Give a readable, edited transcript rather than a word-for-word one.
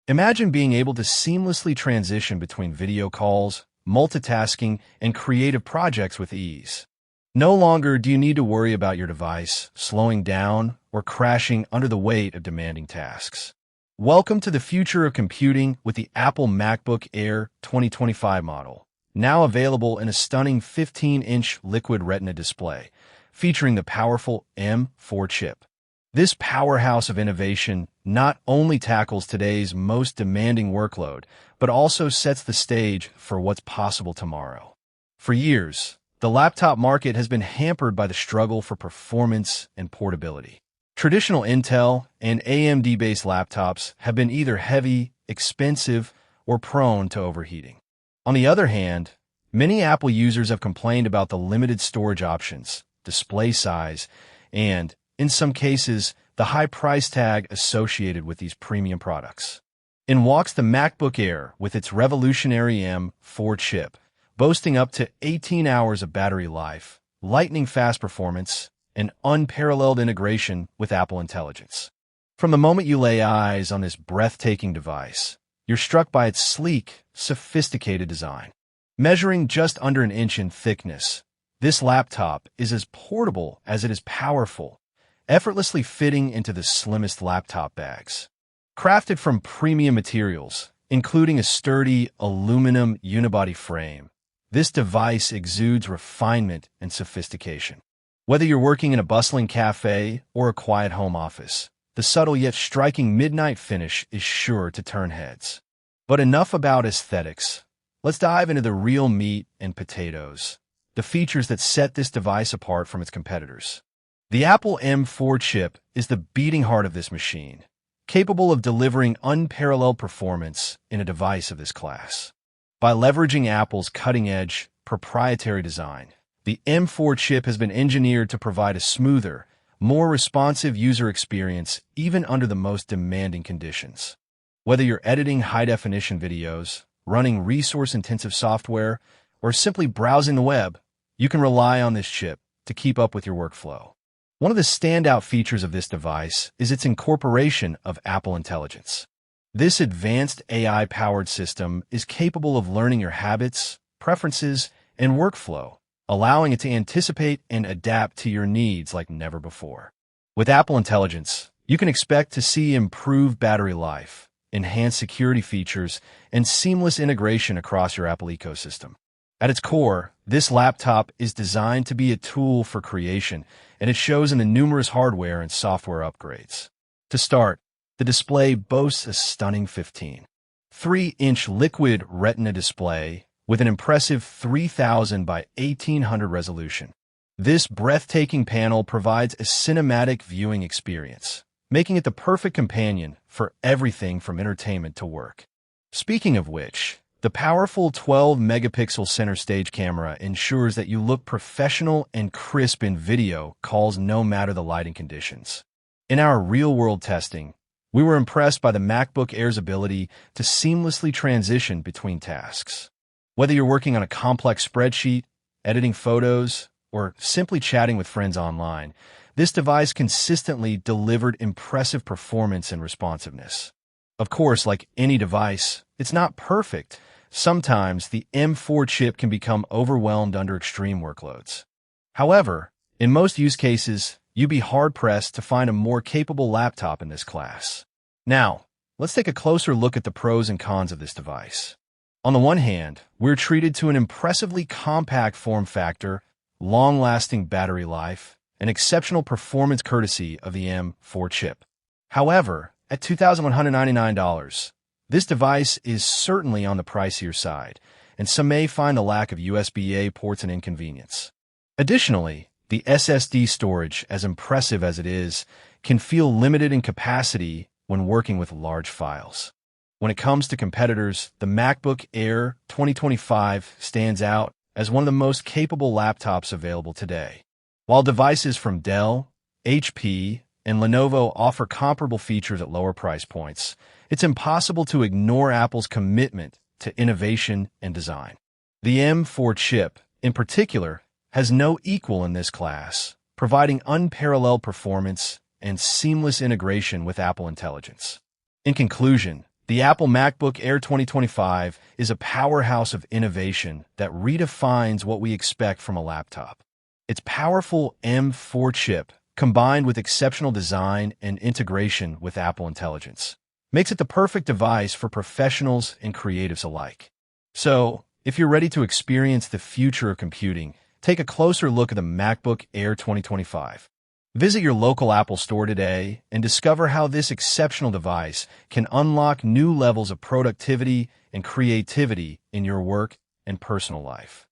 Imagine being able to seamlessly transition between video calls, multitasking, and creative projects with ease. No longer do you need to worry about your device slowing down or crashing under the weight of demanding tasks. Welcome to the future of computing with the Apple MacBook Air 2025 model, now available in a stunning 15-inch Liquid Retina display, featuring the powerful M4 chip. This powerhouse of innovation not only tackles today's most demanding workload, but also sets the stage for what's possible tomorrow. For years, the laptop market has been hampered by the struggle for performance and portability. Traditional Intel and AMD-based laptops have been either heavy, expensive, or prone to overheating. On the other hand, many Apple users have complained about the limited storage options, display size, and, in some cases, the high price tag associated with these premium products. In walks the MacBook Air with its revolutionary M4 chip, boasting up to 18 hours of battery life, lightning-fast performance, and unparalleled integration with Apple Intelligence. From the moment you lay eyes on this breathtaking device, you're struck by its sleek, sophisticated design. Measuring just under an inch in thickness, this laptop is as portable as it is powerful, effortlessly fitting into the slimmest laptop bags. Crafted from premium materials, including a sturdy aluminum unibody frame, this device exudes refinement and sophistication. Whether you're working in a bustling cafe or a quiet home office, the subtle yet striking midnight finish is sure to turn heads. But enough about aesthetics. Let's dive into the real meat and potatoes, the features that set this device apart from its competitors. The Apple M4 chip is the beating heart of this machine, capable of delivering unparalleled performance in a device of this class. By leveraging Apple's cutting-edge, proprietary design, the M4 chip has been engineered to provide a smoother, more responsive user experience even under the most demanding conditions. Whether you're editing high-definition videos, running resource-intensive software, or simply browsing the web, you can rely on this chip to keep up with your workflow. One of the standout features of this device is its incorporation of Apple Intelligence. This advanced AI-powered system is capable of learning your habits, preferences, and workflow, allowing it to anticipate and adapt to your needs like never before. With Apple Intelligence, you can expect to see improved battery life, enhanced security features, and seamless integration across your Apple ecosystem. At its core, this laptop is designed to be a tool for creation, and it shows in the numerous hardware and software upgrades. To start, the display boasts a stunning 15.3-inch Liquid Retina display with an impressive 3000 by 1800 resolution. This breathtaking panel provides a cinematic viewing experience, making it the perfect companion for everything from entertainment to work. Speaking of which, the powerful 12-megapixel center stage camera ensures that you look professional and crisp in video calls no matter the lighting conditions. In our real-world testing, we were impressed by the MacBook Air's ability to seamlessly transition between tasks. Whether you're working on a complex spreadsheet, editing photos, or simply chatting with friends online, this device consistently delivered impressive performance and responsiveness. Of course, like any device, it's not perfect. Sometimes the M4 chip can become overwhelmed under extreme workloads. However, in most use cases, you'd be hard-pressed to find a more capable laptop in this class. Now, let's take a closer look at the pros and cons of this device. On the one hand, we're treated to an impressively compact form factor, long-lasting battery life, and exceptional performance courtesy of the M4 chip. However, at $2,199, this device is certainly on the pricier side, and some may find the lack of USB-A ports an inconvenience. Additionally, the SSD storage, as impressive as it is, can feel limited in capacity when working with large files. When it comes to competitors, the MacBook Air 2025 stands out as one of the most capable laptops available today. While devices from Dell, HP, and Lenovo offer comparable features at lower price points, it's impossible to ignore Apple's commitment to innovation and design. The M4 chip, in particular, has no equal in this class, providing unparalleled performance and seamless integration with Apple Intelligence. In conclusion, The Apple MacBook Air 2025 is a powerhouse of innovation that redefines what we expect from a laptop. Its powerful M4 chip, combined with exceptional design and integration with Apple Intelligence, makes it the perfect device for professionals and creatives alike. So, if you're ready to experience the future of computing, take a closer look at the MacBook Air 2025. Visit your local Apple store today and discover how this exceptional device can unlock new levels of productivity and creativity in your work and personal life.